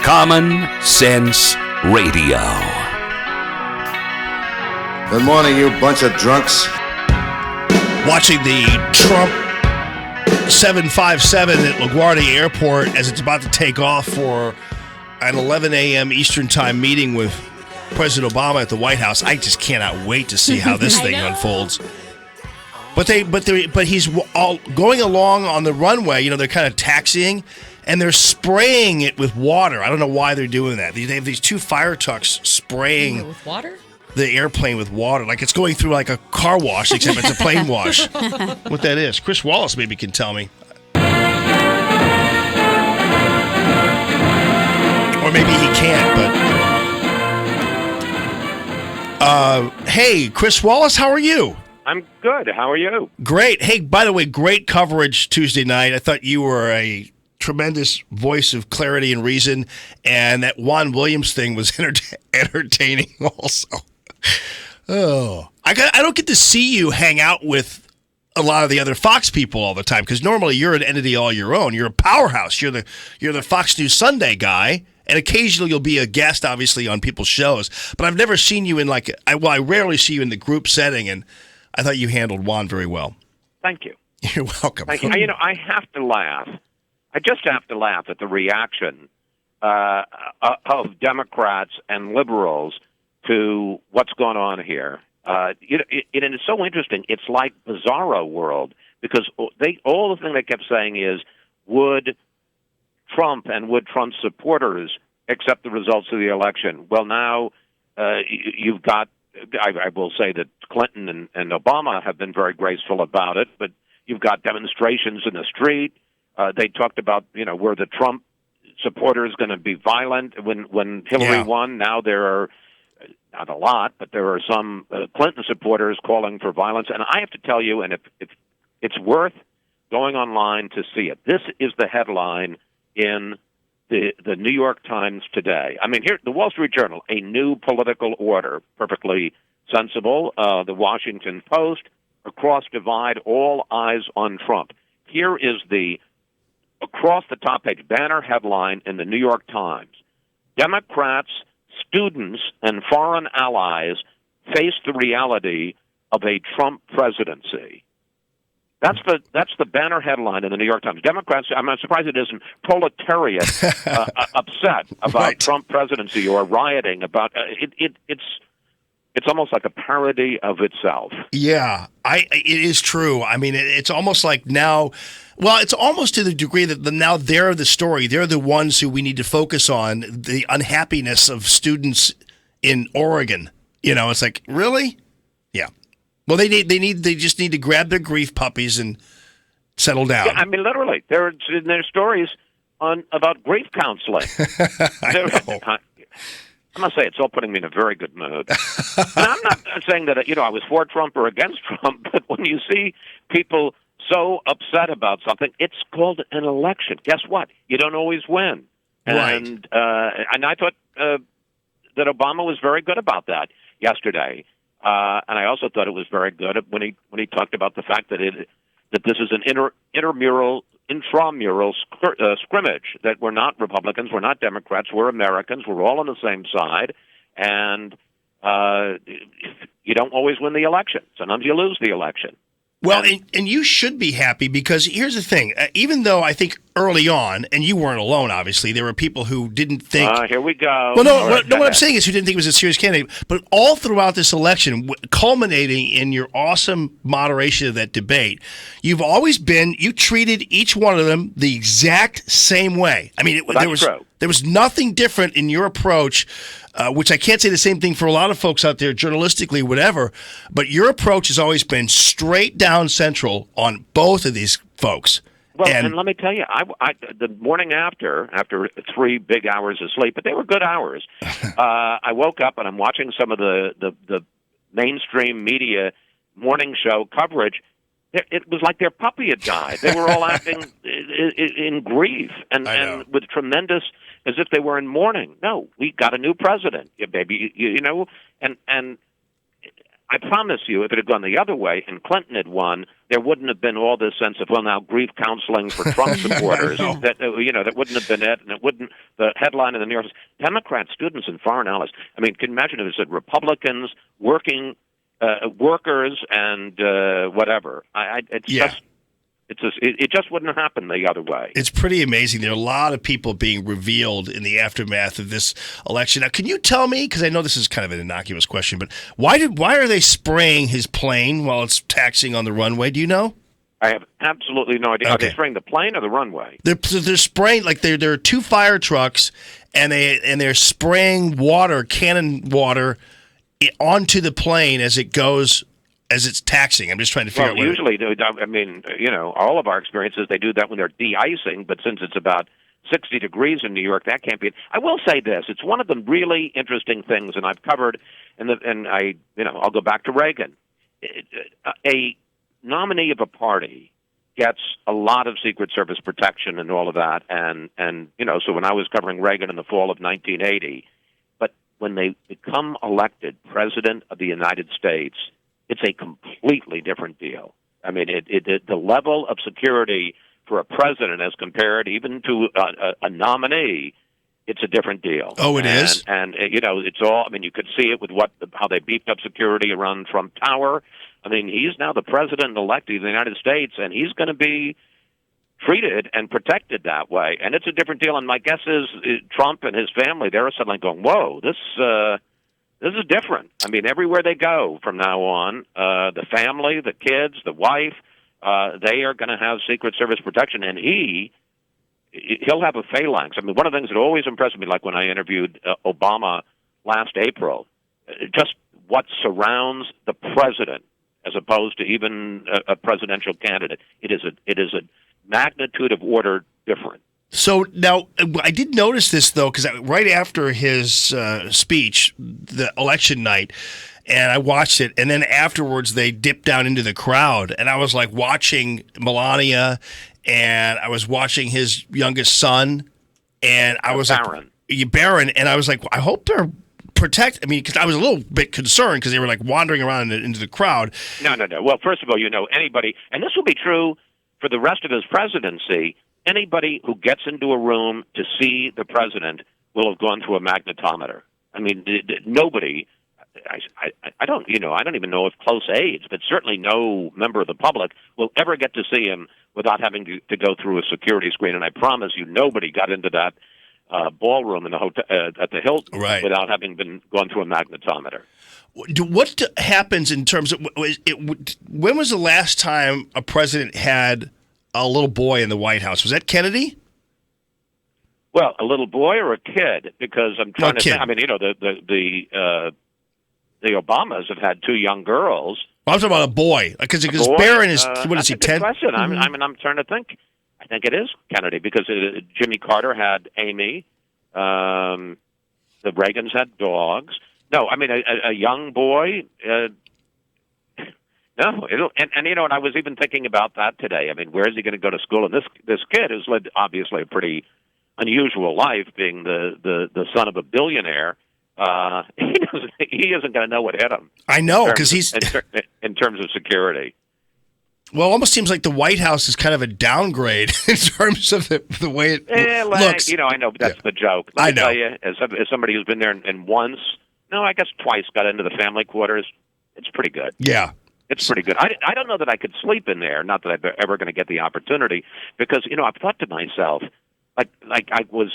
Common Sense Radio. Good morning, you bunch of drunks. Watching the Trump 757 at LaGuardia Airport as it's about to take off for an 11 a.m. Eastern Time meeting with President Obama at the White House. I just cannot wait to see how this thing unfolds. But he's all going along on the runway. You know, they're kind of taxiing, and they're spraying it with water. I don't know why they're doing that. They have these two fire trucks spraying with water? The airplane with water, like it's going through like a car wash, except it's a plane wash. What that is, Chris Wallace maybe can tell me, or maybe he can't. But hey, Chris Wallace, how are you? I'm good. How are you? Great. Hey, by the way, great coverage Tuesday night. I thought you were a tremendous voice of clarity and reason, and that Juan Williams thing was entertaining also. Oh, I don't get to see you hang out with a lot of the other Fox people all the time, because normally you're an entity all your own. You're a powerhouse. You're the Fox News Sunday guy, and occasionally you'll be a guest, obviously, on people's shows. But I've never seen you in I rarely see you in the group setting, and I thought you handled Juan very well. Thank you. You're welcome. Thank you. You know, I have to laugh. I just have to laugh at the reaction of Democrats and liberals to what's going on here. It is so interesting. It's like Bizarro World, because all the thing they kept saying is, would Trump and would Trump's supporters accept the results of the election? Well, now you've got, I will say that Clinton and Obama have been very graceful about it, but you've got demonstrations in the street. They talked about, were the Trump supporters going to be violent when Hillary won? Now there are, not a lot, but there are some Clinton supporters calling for violence. And I have to tell you, and if it's worth going online to see it, this is the headline in the New York Times today. I mean, here, the Wall Street Journal, a new political order, perfectly sensible. The Washington Post, across divide, all eyes on Trump. Here is the across the top page banner headline in the New York Times: Democrats, students, and foreign allies face the reality of a Trump presidency. That's the banner headline in the New York Times. Democrats, I'm surprised it isn't proletariat upset about Trump presidency or rioting about it's almost like a parody of itself. Yeah, it is true. I mean, it's almost like now. Well, it's almost to the degree that now they're the story. They're the ones who we need to focus on, the unhappiness of students in Oregon. It's like, really? Yeah. Well, they just need to grab their grief puppies and settle down. Yeah, I mean, literally, there are stories about grief counseling. I know. I must say, it's all putting me in a very good mood. And I'm not saying that I was for Trump or against Trump, but when you see people so upset about something, it's called an election. Guess what? You don't always win. And I thought that Obama was very good about that yesterday. And I also thought it was very good when he talked about the fact that this is an intramural scrimmage, that we're not Republicans, we're not Democrats, we're Americans, we're all on the same side, and you don't always win the election. Sometimes you lose the election. Well, and you should be happy, because here's the thing. Even though I think early on, and you weren't alone, obviously, there were people who didn't think... here we go. Well, no, what I'm saying is who didn't think it was a serious candidate. But all throughout this election, culminating in your awesome moderation of that debate, you treated each one of them the exact same way. I mean, there was nothing different in your approach, which I can't say the same thing for a lot of folks out there, journalistically, whatever, but your approach has always been straight down central on both of these folks. Well, and let me tell you, I the morning after 3 big hours of sleep, but they were good hours, I woke up and I'm watching some of the mainstream media morning show coverage. It was like their puppy had died. They were all acting in grief and with tremendous, as if they were in mourning. No, we got a new president, baby. And I promise you, if it had gone the other way and Clinton had won, there wouldn't have been all this sense of, well, now grief counseling for Trump supporters. That that wouldn't have been it, and it wouldn't. The headline in the New York Times: Democrat students and foreign allies. I mean, can you imagine if it said Republicans, working workers, and whatever? It just wouldn't happen the other way. It's pretty amazing. There are a lot of people being revealed in the aftermath of this election. Now, can you tell me, because I know this is kind of an innocuous question, but why are they spraying his plane while it's taxiing on the runway? Do you know? I have absolutely no idea. Okay. Are they spraying the plane or the runway? They're spraying, like there are two fire trucks, and they're spraying cannon water onto the plane as it's taxing. I'm just trying to figure out. Well, usually, I mean, all of our experiences, they do that when they're de-icing, but since it's about 60 degrees in New York, that can't be. I will say this: it's one of the really interesting things, and I've covered, I'll go back to Reagan. A nominee of a party gets a lot of Secret Service protection and all of that, and so when I was covering Reagan in the fall of 1980, but when they become elected president of the United States, it's a completely different deal. I mean, the level of security for a president as compared even to a nominee, it's a different deal. Oh, it is? And it's all, I mean, you could see it with how they beefed up security around Trump Tower. I mean, he's now the president-elect of the United States, and he's going to be treated and protected that way. And it's a different deal. And my guess is Trump and his family, they're suddenly going, whoa, this is different. I mean, everywhere they go from now on, the family, the kids, the wife, they are going to have Secret Service protection, and he'll have a phalanx. I mean, one of the things that always impressed me, like when I interviewed Obama last April, just what surrounds the president, as opposed to even a presidential candidate. It is a magnitude of order different. So now, I did notice this, though, because right after his speech, the election night, and I watched it, and then afterwards they dipped down into the crowd, and I was like watching Melania, and I was watching his youngest son, and I was Barron. Barron, and I was like, I hope they're I mean, because I was a little bit concerned because they were like wandering around into the crowd. No. Well, first of all, anybody, and this will be true for the rest of his presidency, anybody who gets into a room to see the president will have gone through a magnetometer. I mean, nobody. I don't even know if close aides, but certainly no member of the public will ever get to see him without having to go through a security screen. And I promise you, nobody got into that ballroom in the hotel at the Hilton without having gone through a magnetometer. What happens in terms of when was the last time a president had a little boy in the White House? Was that Kennedy? Well, a little boy or a kid? Because I'm trying to think. I mean, the Obamas have had two young girls. Well, I'm talking about a boy, because Barron is what is he, 10? Question. Mm-hmm. I'm trying to think. I think it is Kennedy because Jimmy Carter had Amy. The Reagans had dogs. No, I mean a young boy. No, and I was even thinking about that today. I mean, where is he going to go to school? And this kid has led obviously a pretty unusual life, being the son of a billionaire. He isn't going to know what hit him. I know, because he's in terms of security. Well, it almost seems like the White House is kind of a downgrade in terms of the way it looks. I know, but that's the joke. Let me tell you, as somebody who's been there and once, I guess twice, got into the family quarters, it's pretty good. Yeah. It's pretty good. I don't know that I could sleep in there, not that I'm ever going to get the opportunity, because, I've thought to myself, like I was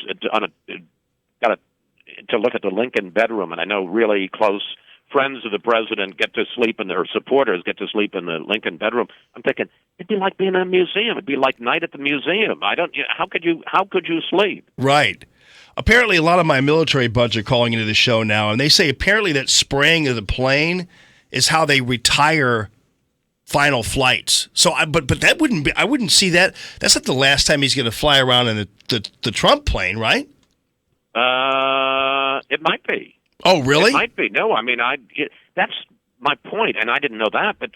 to look at the Lincoln bedroom, and I know really close friends of the president get to sleep, and their supporters get to sleep in the Lincoln bedroom. I'm thinking it'd be like being in a museum. It'd be like night at the museum. How could you sleep? Right. Apparently, a lot of my military buds are calling into the show now, and they say apparently that spraying of the plane is how they retire final flights. So, but that wouldn't be. I wouldn't see that. That's not the last time he's going to fly around in the Trump plane, right? It might be. Oh, really? It might be. No, I mean, that's my point, and I didn't know that, but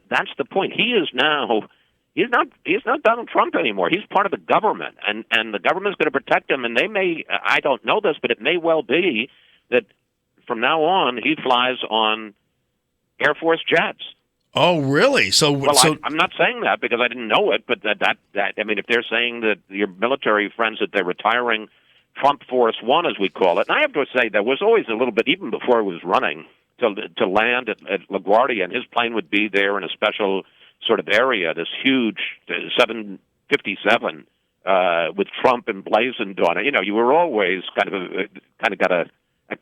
that's the point. He's not Donald Trump anymore. He's part of the government, and the government's going to protect him, and they may, I don't know this, but it may well be that from now on he flies on Air Force jets. Oh, really? Well, I'm not saying that because I didn't know it, but that I mean, if they're saying that your military friends that they're retiring Trump Force One, as we call it, and I have to say there was always a little bit, even before it was running, to land at LaGuardia, and his plane would be there in a special sort of area, this huge 757 with Trump emblazoned on it. You know, you were always kind of got a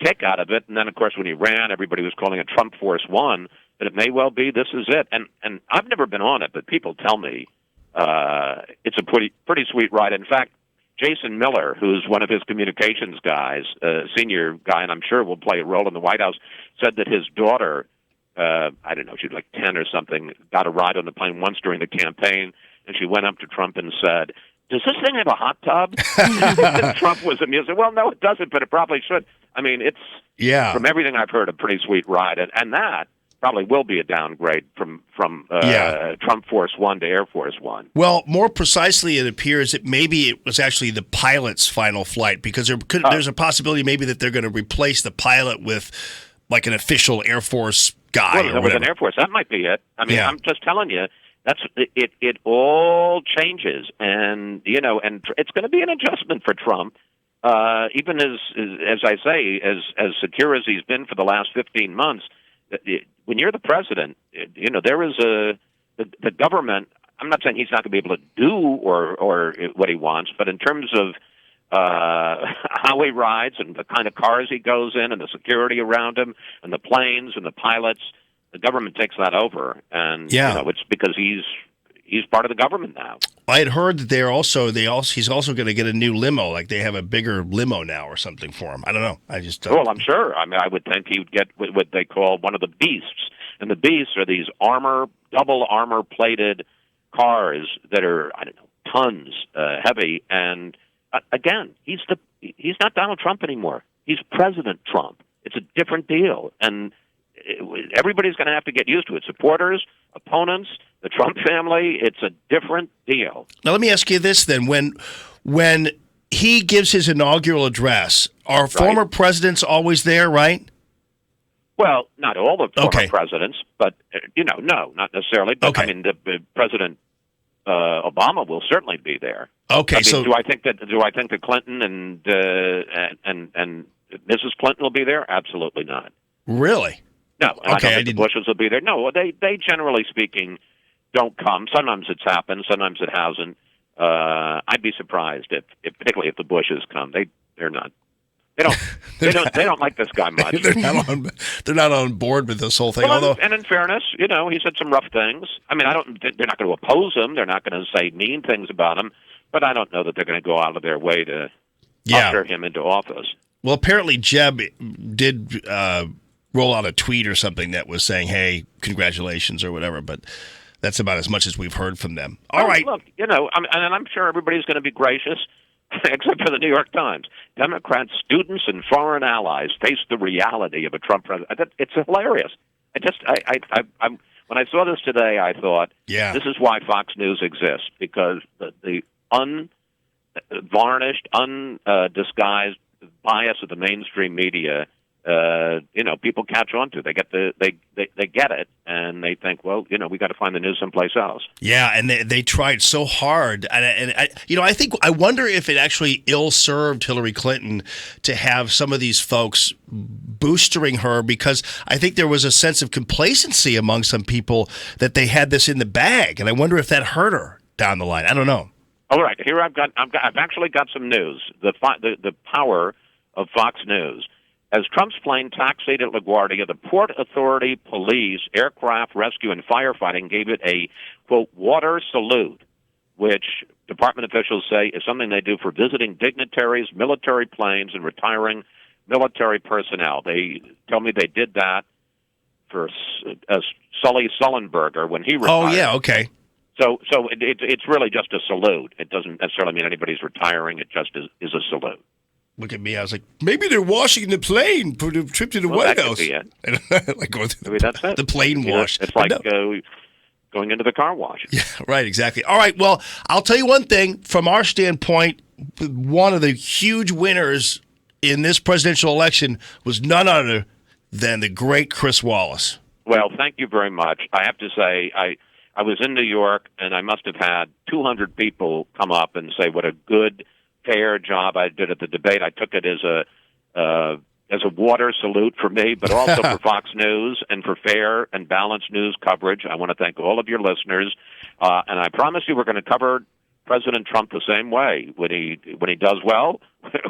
kick out of it, and then of course when he ran, everybody was calling it Trump Force One. But it may well be this is it. And I've never been on it, but people tell me it's a pretty sweet ride. In fact, Jason Miller, who's one of his communications guys, senior guy, and I'm sure will play a role in the White House, said that his daughter, I don't know, she was like 10 or something, got a ride on the plane once during the campaign, and she went up to Trump and said, "Does this thing have a hot tub?" And Trump was amused. Well, no, it doesn't, but it probably should. I mean, it's, from everything I've heard, a pretty sweet ride. And that probably will be a downgrade from Trump Force One to Air Force One. Well, more precisely, it appears that maybe it was actually the pilot's final flight, because there's a possibility maybe that they're going to replace the pilot with like an official Air Force guy. Well, with an Air Force, that might be it. I mean, I'm just telling you, that's it. It all changes, and and it's going to be an adjustment for Trump. Even as I say, as secure as he's been for the last 15 months. When you're the president, there is the government. I'm not saying he's not going to be able to do or what he wants, but in terms of how he rides and the kind of cars he goes in and the security around him and the planes and the pilots, the government takes that over, and it's because he's part of the government now. I had heard that he's also going to get a new limo, like they have a bigger limo now or something for him. I don't know. I just well, I'm sure. I mean, I would think he would get what they call one of the beasts, and the beasts are these double armor plated cars that are tons heavy. And again, he's not Donald Trump anymore. He's President Trump. It's a different deal, and everybody's going to have to get used to it. Supporters, opponents, the Trump family, it's a different deal. Now, let me ask you this then. When he gives his inaugural address, are former presidents always there, right? Well, not all the former presidents, but, no, not necessarily. But, I mean, the President Obama will certainly be there. Okay, I mean, do I think that Clinton and Mrs. Clinton will be there? Absolutely not. Really? No, I don't think the Bushes will be there. No, they generally speaking don't come. Sometimes it's happened. Sometimes it hasn't. I'd be surprised if particularly if the Bushes come. They're not. They don't like this guy much. they're not on board with this whole thing. Well, and in fairness, he said some rough things. I mean, they're not going to oppose him. They're not going to say mean things about him. But I don't know that they're going to go out of their way to usher him into office. Well, apparently Jeb did roll out a tweet or something that was saying, "Hey, congratulations" or whatever. But that's about as much as we've heard from them. All right. Look, and I'm sure everybody's going to be gracious, except for the New York Times. Democrats, students, and foreign allies face the reality of a Trump president. It's hilarious. When I saw this today, I thought, this is why Fox News exists, because the unvarnished, undisguised bias of the mainstream media, people catch on to. They get they get it, and they think, well, we got to find the news someplace else. Yeah, and they tried so hard, and I wonder if it actually ill-served Hillary Clinton to have some of these folks boostering her, because I think there was a sense of complacency among some people that they had this in the bag, and I wonder if that hurt her down the line. I don't know. All right, here I've actually got some news. The power of Fox News. As Trump's plane taxied at LaGuardia, the Port Authority Police, Aircraft Rescue, and Firefighting gave it a, quote, water salute, which department officials say is something they do for visiting dignitaries, military planes, and retiring military personnel. They tell me they did that for Sully Sullenberger when he retired. Oh, yeah, okay. So it's really just a salute. It doesn't necessarily mean anybody's retiring. It just is a salute. Look at me. I was like, maybe they're washing the plane for the trip to the White House. Like going through that's it. The plane wash. It's like going into the car wash. Yeah, right, exactly. All right, well, I'll tell you one thing. From our standpoint, one of the huge winners in this presidential election was none other than the great Chris Wallace. Well, thank you very much. I have to say, I was in New York, and I must have had 200 people come up and say what a good, fair job I did at the debate. I took it as a water salute for me, but also for Fox News and for fair and balanced news coverage. I want to thank all of your listeners, and I promise you we're going to cover President Trump the same way. When he does well,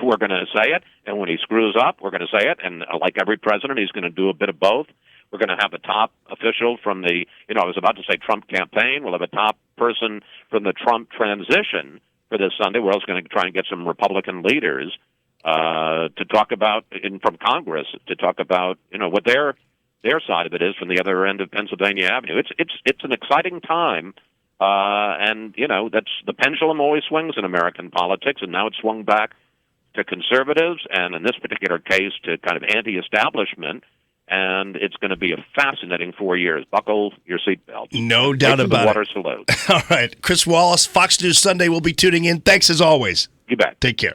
we're going to say it, and when he screws up, we're going to say it. And like every president, he's going to do a bit of both. We're going to have a top official from the, I was about to say Trump campaign. We'll have a top person from the Trump transition for this Sunday. We're also going to try and get some Republican leaders to talk about, from Congress, to talk about, what their side of it is from the other end of Pennsylvania Avenue. It's an exciting time. And that's the pendulum always swings in American politics, and now it's swung back to conservatives, and in this particular case, to kind of anti-establishment. And it's going to be a fascinating 4 years. Buckle your seatbelt. No doubt about it. Water salute. All right. Chris Wallace, Fox News Sunday. We'll be tuning in. Thanks as always. You bet. Take care.